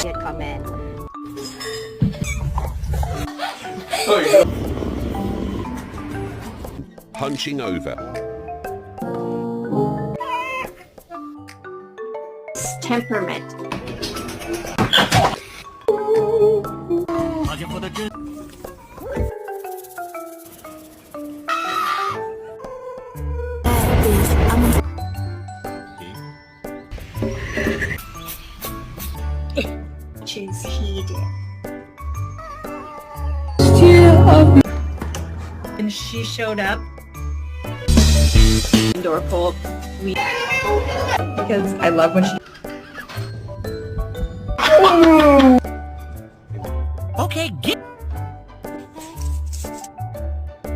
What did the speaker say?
Yet comment. Hunching over. Temperament. Choose heeded. And she showed up. Door pull. Because I love when she. Okay, get